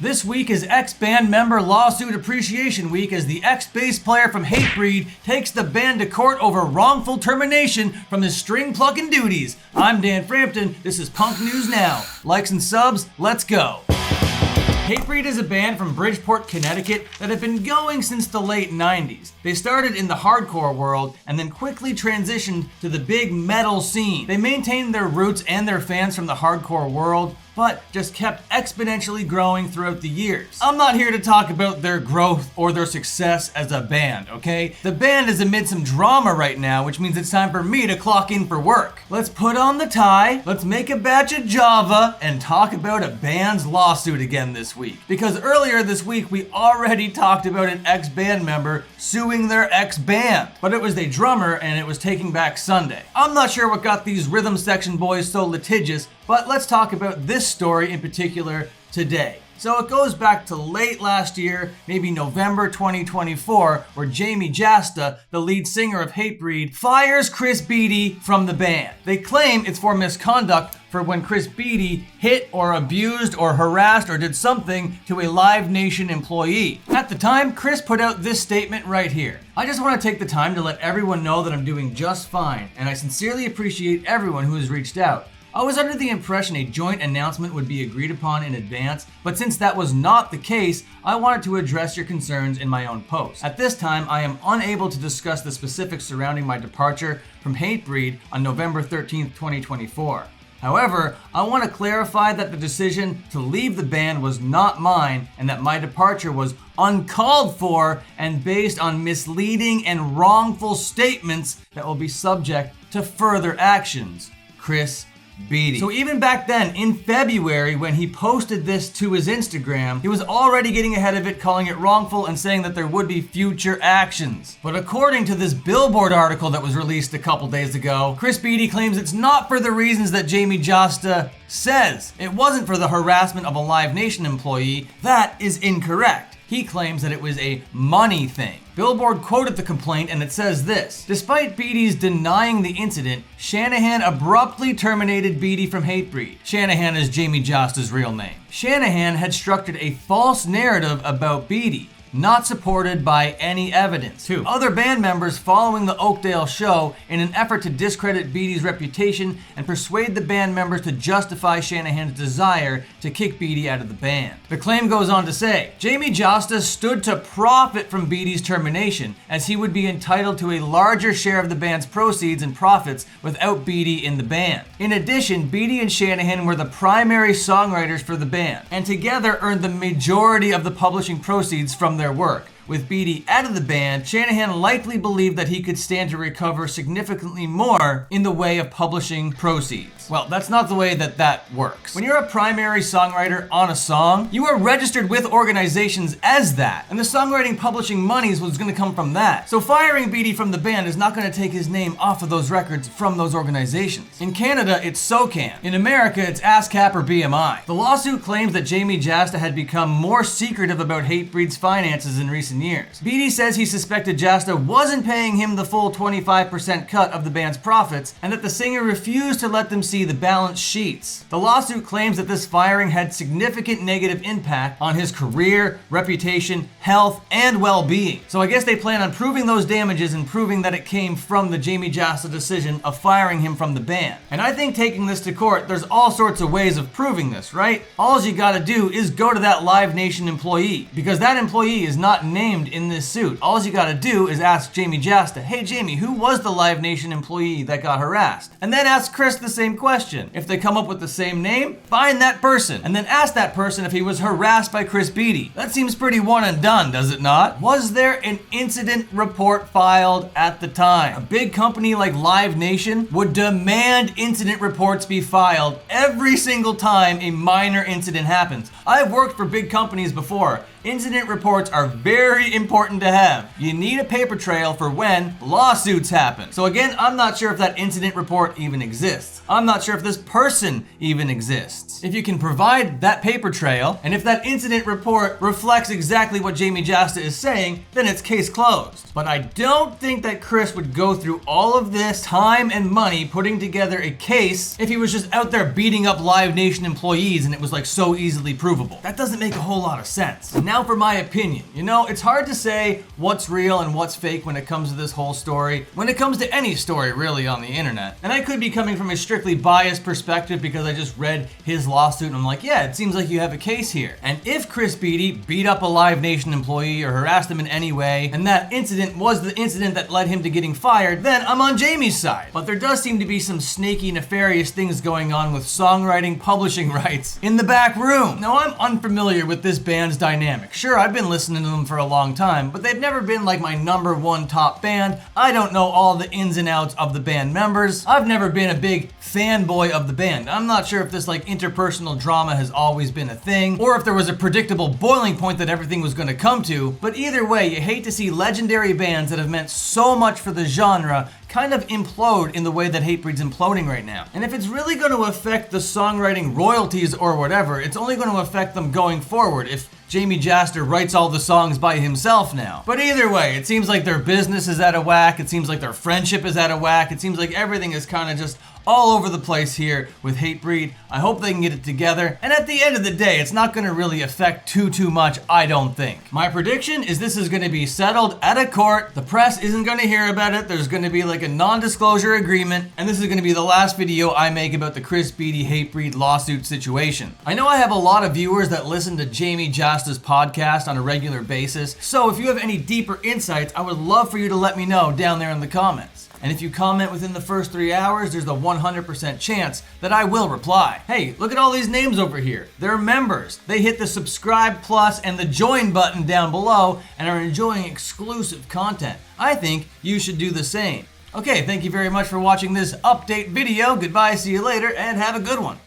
This week is ex-band member lawsuit appreciation week as the ex-bass player from Hatebreed takes the band to court over wrongful termination from his string-plucking duties. I'm Dan Frampton, this is Punk News Now. Likes and subs, let's go. Hatebreed is a band from Bridgeport, Connecticut that have been going since the late 90s. They started in the hardcore world and then quickly transitioned to the big metal scene. They maintained their roots and their fans from the hardcore world, but just kept exponentially growing throughout the years. I'm not here to talk about their growth or their success as a band, okay? The band is amid some drama right now, which means it's time for me to clock in for work. Let's put on the tie, let's make a batch of Java, and talk about a band's lawsuit again this week. Because earlier this week, we already talked about an ex-band member suing their ex-band, but it was a drummer and it was Taking Back Sunday. I'm not sure what got these rhythm section boys so litigious, but let's talk about this story in particular today. So it goes back to late last year, maybe November 2024, where Jamie Jasta, the lead singer of Hatebreed, fires Chris Beatty from the band. They claim it's for misconduct for when Chris Beatty hit or abused or harassed or did something to a Live Nation employee. At the time, Chris put out this statement right here. I just want to take the time to let everyone know that I'm doing just fine, and I sincerely appreciate everyone who has reached out. I was under the impression a joint announcement would be agreed upon in advance, but since that was not the case, I wanted to address your concerns in my own post. At this time, I am unable to discuss the specifics surrounding my departure from Hatebreed on November 13th, 2024. However, I want to clarify that the decision to leave the band was not mine and that my departure was uncalled for and based on misleading and wrongful statements that will be subject to further actions. Chris Beatty. So even back then, in February, when he posted this to his Instagram, he was already getting ahead of it, calling it wrongful and saying that there would be future actions. But according to this Billboard article that was released a couple days ago, Chris Beatty claims it's not for the reasons that Jamie Jasta says. It wasn't for the harassment of a Live Nation employee. That is incorrect. He claims that it was a money thing. Billboard quoted the complaint and it says this: despite Beatty's denying the incident, Shanahan abruptly terminated Beatty from Hatebreed. Shanahan is Jamie Jasta's real name. Shanahan had structured a false narrative about Beatty, not supported by any evidence. 2. Other band members following the Oakdale show in an effort to discredit Beatty's reputation and persuade the band members to justify Shanahan's desire to kick Beatty out of the band. The claim goes on to say, Jamie Jasta stood to profit from Beatty's termination, as he would be entitled to a larger share of the band's proceeds and profits without Beatty in the band. In addition, Beatty and Shanahan were the primary songwriters for the band, and together earned the majority of the publishing proceeds from their work. With Beatty out of the band, Shanahan likely believed that he could stand to recover significantly more in the way of publishing proceeds. Well, that's not the way that works. When you're a primary songwriter on a song, you are registered with organizations as that, and the songwriting publishing monies was going to come from that. So firing Beatty from the band is not going to take his name off of those records from those organizations. In Canada, it's SOCAN. In America, it's ASCAP or BMI. The lawsuit claims that Jamie Jasta had become more secretive about Hatebreed's finances in recent years. Beatty says he suspected Jasta wasn't paying him the full 25% cut of the band's profits, and that the singer refused to let them see the balance sheets. The lawsuit claims that this firing had significant negative impact on his career, reputation, health, and well-being. So I guess they plan on proving those damages and proving that it came from the Jamie Jasta decision of firing him from the band. And I think taking this to court, there's all sorts of ways of proving this, right? All you gotta do is go to that Live Nation employee, because that employee is not named in this suit. All you gotta do is ask Jamie Jasta, hey Jamie, who was the Live Nation employee that got harassed? And then ask Chris the same question. If they come up with the same name, find that person, and then ask that person if he was harassed by Chris Beatty. That seems pretty one and done, does it not? Was there an incident report filed at the time? A big company like Live Nation would demand incident reports be filed every single time a minor incident happens. I've worked for big companies before. Incident reports are very very important to have. You need a paper trail for when lawsuits happen. So again, I'm not sure if that incident report even exists. I'm not sure if this person even exists. If you can provide that paper trail, and if that incident report reflects exactly what Jamie Jasta is saying, then it's case closed. But I don't think that Chris would go through all of this time and money putting together a case if he was just out there beating up Live Nation employees and it was like so easily provable. That doesn't make a whole lot of sense. And now for my opinion. You know, it's hard to say what's real and what's fake when it comes to this whole story, when it comes to any story really on the internet. And I could be coming from a strictly biased perspective because I just read his lawsuit and I'm like, yeah, it seems like you have a case here. And if Chris Beatty beat up a Live Nation employee or harassed him in any way, and that incident was the incident that led him to getting fired, then I'm on Jamie's side. But there does seem to be some snaky, nefarious things going on with songwriting publishing rights in the back room. Now, I'm unfamiliar with this band's dynamic. Sure, I've been listening to them for a long time, but they've never been like my #1 top band. I don't know all the ins and outs of the band members. I've never been a big fanboy of the band. I'm not sure if this like interpersonal drama has always been a thing, or if there was a predictable boiling point that everything was going to come to, but either way, you hate to see legendary bands that have meant so much for the genre kind of implode in the way that Hatebreed's imploding right now. And if it's really going to affect the songwriting royalties or whatever, it's only going to affect them going forward if Jamie Jasta writes all the songs by himself now. But either way, it seems like their business is out of whack, it seems like their friendship is out of whack, it seems like everything is kind of just all over the place here with Hatebreed. I hope they can get it together. And at the end of the day, it's not gonna really affect too much, I don't think. My prediction is this is gonna be settled at a court. The press isn't gonna hear about it. There's gonna be like a non-disclosure agreement. And this is gonna be the last video I make about the Chris Beatty Hatebreed lawsuit situation. I know I have a lot of viewers that listen to Jamie Jasta's podcast on a regular basis. So if you have any deeper insights, I would love for you to let me know down there in the comments. And if you comment within the first 3 hours, there's a 100% chance that I will reply. Hey, look at all these names over here. They're members. They hit the subscribe plus and the join button down below and are enjoying exclusive content. I think you should do the same. Okay, thank you very much for watching this update video. Goodbye, see you later, and have a good one.